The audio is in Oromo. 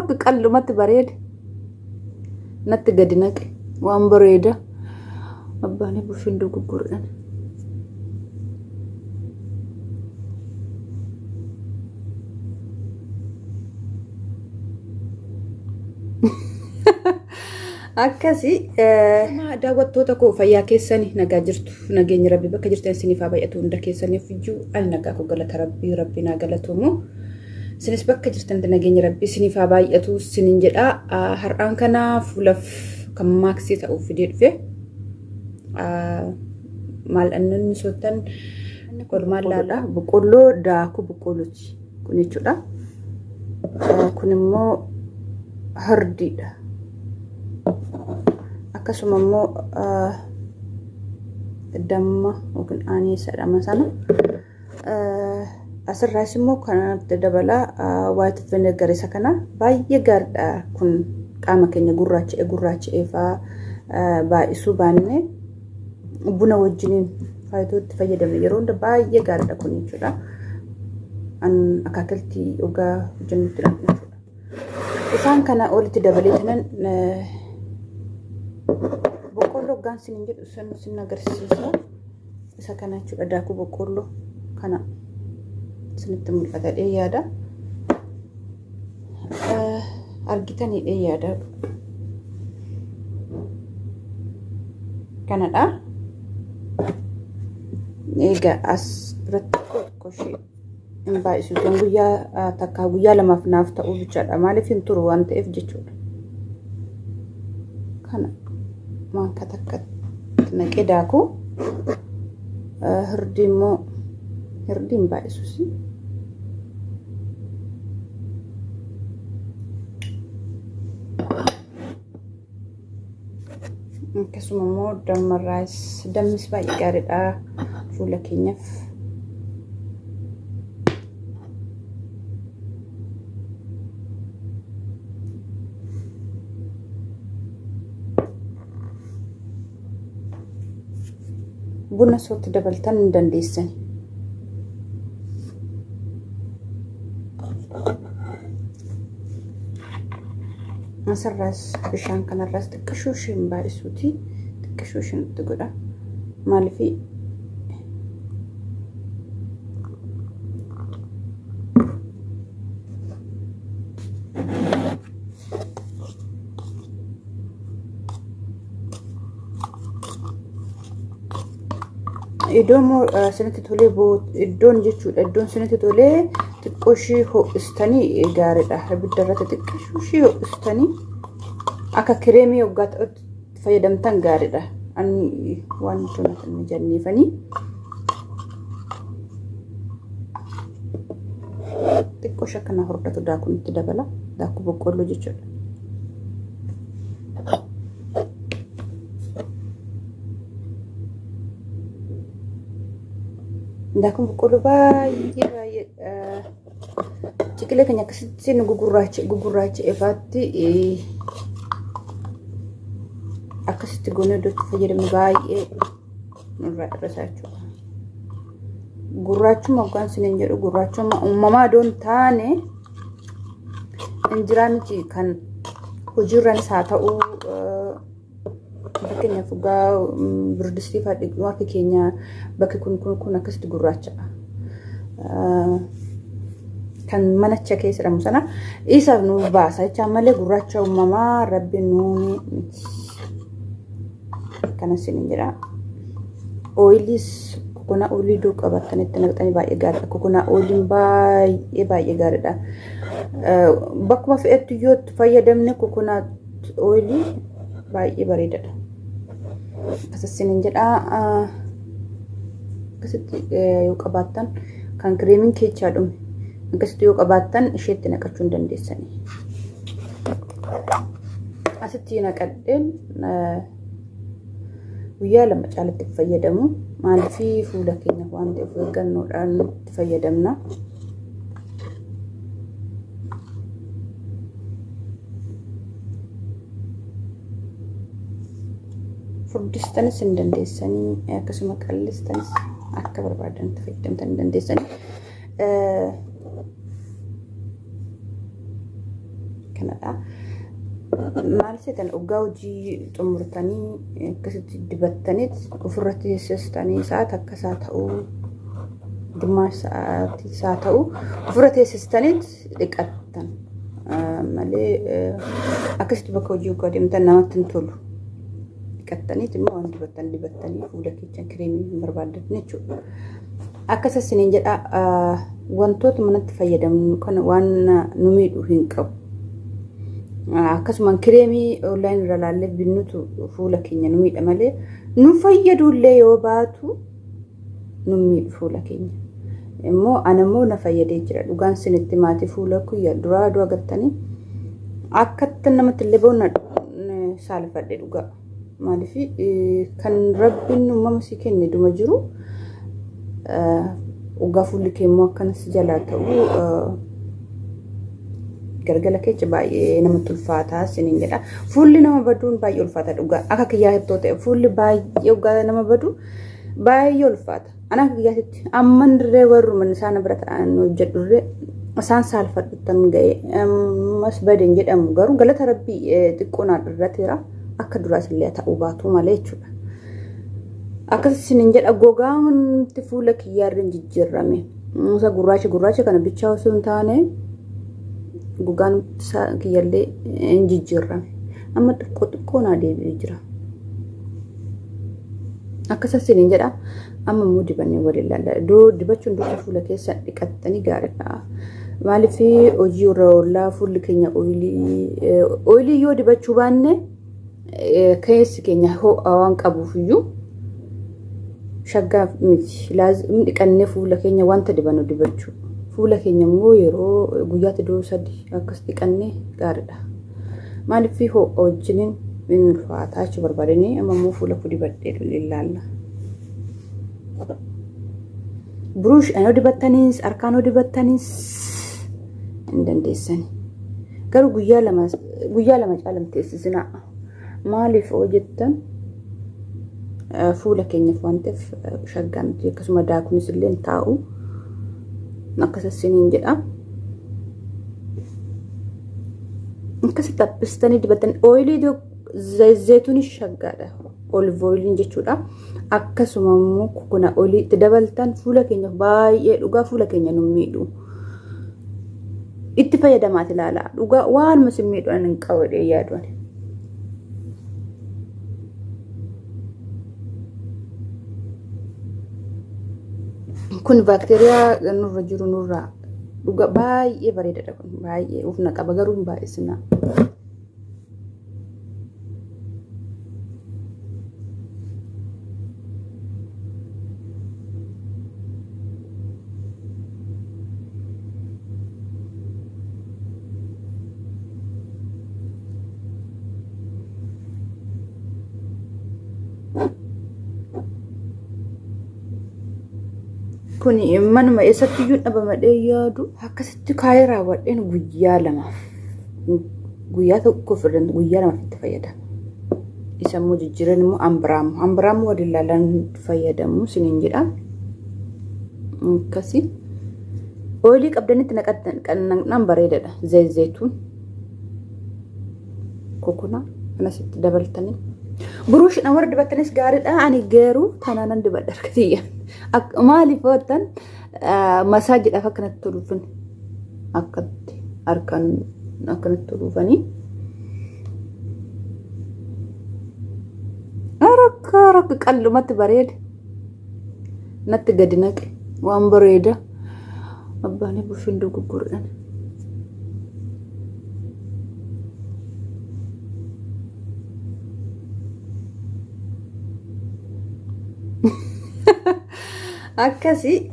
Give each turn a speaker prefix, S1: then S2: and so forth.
S1: akka qallumatti bareede natti gadi naqe waan bareeda abbaan buufindu gurgurdan akkasi ma daawwattoota koo fayyaa keessanii nagaa jirtu nageenya rabbi bakka jirtan isiniif haa baay'atu hunda keessaniif iyyuu al nagaa koo galata rabbi naa galatuumu sinis bakka jirtan nageenya rabbi isiniif haa baay'atu sinin jedha har'aan kana fuulaf kan maaksii ta'uuf fidee dhufe maal annanni sootan kolmaan laala boqqolloo daakuu boqqollooti kun jechuudha kun immoo hardiidha akkasuma immoo damma yookiin aaneessadha masana asirraas immoo kanatti dabala white vinegar isa kana baay'ee gaariidha kun qaama keenya gurraacha'ee faa baay'isuu baanne buna wajjiniin faayidootti fayyadamne yeroo hunda baay'ee gaariidha kun jechuudha an akaakaltii ogaa jennutti jechuudha isaan kana olitti dabaleetanan boqqolloo gaan sinin jedhu sin agarsiisa isa kana jechuudha daakuu boqqolloo kana sinitti mul'ata yaada argitanii yaada kanadha egaa as biratti qoshii in baay'isu kan guyyaa takka guyyaa lamaaf naaf ta'uu bichaadha maaliif hin turu waan ta'eef jechuudha kana maanka takka naqee daakuu hirdii immoo hirdiin baay'isuusi akkasuma immoo dammarraas dammis baay'ee gaariidha fuula keenyaaf buna sootti dabaltan hin dandeessan asirraas bishaan kanarraas xiqqashoo isheen baay'isuuti xiqqashoo isheen itti godha maaliif iddoon sinitti tolee iddoon jechuudha iddoon sinitti tolee xiqqoo ishee ho'istanii gaariidha ibidda irratti xiqqoo ishee ho'istanii akka kireemii hoggaa ta'utti fayyadamtan gaariidha ani waan tunatan mijanneefanii xiqqoo ishee kana hordatu daakuun itti dabala daakuu boqqolloo jechuudha daakuu boqqolloo baay'ee ciqilee keenya akkasitti nu gugurraacha efaatti akkasitti goonee iddootti fayyadamnu baay'ee nurraa dhirrisaa jechuudha gurraachuma hoggaan sinin jedhu gurraachuma uumamaa doon taane injiraaniti kan hojiirranis haa ta'uu fakkeenyaaf ugaa birdistii fadhiqnu akka keenya bakki kun akkasitti gurraachadha kan manacha keessa jedhamu sana isaaf nu baasa jecha malee gurraacha uumamaa rabbi nuuni kana sinin jedha oilis kokona oilii doo qabatanitti naqxanii baay'ee gaariidha kokona oiliin baay'ee gaariidha bakkuma fe'ettu yoo fayyadamne kokona oilii baay'ee bareedaadha asasinin jedha akkasitti yoo qabaattan kan kireemiin keechaa dhume akkasitti yoo qabaattan isheetti naqachuu hin dandeessanii asitti naqadheen guyyaa lama caalatti fayyadamu maaliif fuula keenya waan ta'eef eeggannoodhaan itti fayyadamna furdistanis hin dandeessanii akkasuma qallistanis akka barbaadan itti fayyadamtan hin dandeessanii kana nada. Maal seetan dhugaa hojii xumurtanii akkasitti dibattaniit ofirratti teessistanii sa'aat akka isaa ta'uu dimash sa'aati isaa ta'uu ofirratti teessistaniit dhiqattan malee akkasitti bakka hojii ugaa deemtan namatti hin tolu dhiqattaniit immoo waan dibattanii fuula keechan kireemii barbaadan jechuudha. Akkasas siniin jedha wantoota manatti fayyadamnu kana waan nu miidhu hin qabu. Akkasumaan kireemii online irra laallee binnutu fuula keenya nu miidha malee nu fayyadullee yoo baatu nu miidhu fuula keenya. Immoo anammoo na fayyadee jira dhugaan sinitti maatii fuula kuyya duraa agartanii akkatti namatti illee boonna saalfadhe dhugaa. Maaliif kan rabbiin uumama si kenne duma jiru dhugaa fuulli keemmoo akkanas jalaa ta'uu gargala keessa baay'ee namatti ulfaataa siniin jedha. Fuulli nama baduun baay'ee ulfaata dhugaa. Akka kiyyaa hedduu ta'e fuulli baay'ee dhugaa nama badu baay'ee ulfaata. Ana akka kiyyaatti amman dirree warru man isaan bira ta'an hojjedhurree isaan saalfadhutan ga'e mas badeen jedhamu garuu galata rabbii xiqqoonaa irratira akka duraas illee ta'uu baatu malee jechuudha. Akkasii siniin jedha gogaan fuula kiyyaarra jijjiirame. Musa gurraacha kana bichaa osoo hin taane gogaan kiyyallee hin jijjiirame. Amma xiqqoo naa deebi'ee jira. Akkasas siniin jedha amma immoo dibannee waliin laalla. Dibachuun dura fuula keessa dhiqattanii gaariidha. Maaliif hojii irra oollaa fuulli keenya ooyilii yoo dibachuu baanne keessi keenya ho'aa waan qabuuf iyyuu shaggaa miti. Laazim dhiqannee fuula keenya wanta dibannu dibachuu. Fuula keenya immoo yeroo guyyaatti 2-3 akkas dhiqannee gaariidha. Maaliif ho'aa wajjiniin hin ulfaataa jechuun barbaadanii amma immoo fuula koo dibadhee ilaalla. Buruush anoo dibattaniis harkaanoo dibattaniis hin dandeessani. Garuu guyyaa lama caalamteessisinaa. Maaliif hojjettan fuula keenyaaf waan ta'eef shaggaa miti akkasuma daakunis illee hin taa'u. Akkasas siniin jedha. Akkasitti taphistanii dibatanii ooyilii zayituunis shaggaadha. Olive oiliin jechuudha. Akkasuma immoo coconut oil itti dabaltan fuula keenyaaf baay'ee dhugaa fuula keenya nu miidhu. Itti fayyadamaa ilaala. Dhugaa waan mas miidhaan hin qabne yaaduun. Kun baakteeriyaa nurra jiru nurraa dhugaa baay'ee bareedaadha kun baay'ee ufna qaba garuu hin baay'isina. Kuni manuma eessatti iyyuu dhabamadhee yaadu akkasitti kaayee raawwadheen guyyaa lamaaf guyyaa tokko fudhan guyyaa lamaaf itti fayyadama. Isa immoo jijjiiran immoo ambiraamu waliin laalaan fayyadamu siniin jedha. Akkasii oilii qabdanitti naqatan bareedaadha. Zayituun coconut kanasitti dabaltanii buruush warra dibattanis gaariidha. Ani garuu tanaanan dibadha harkatiyya. Maaliif ootan masaajiidhaaf akkanatti tolufan akkatti harkaan akkanatti tolufanii rakka qallumatti bareeda natti gadi naqe waan bareeda abbaanii bushin dogoggorran. Akkasii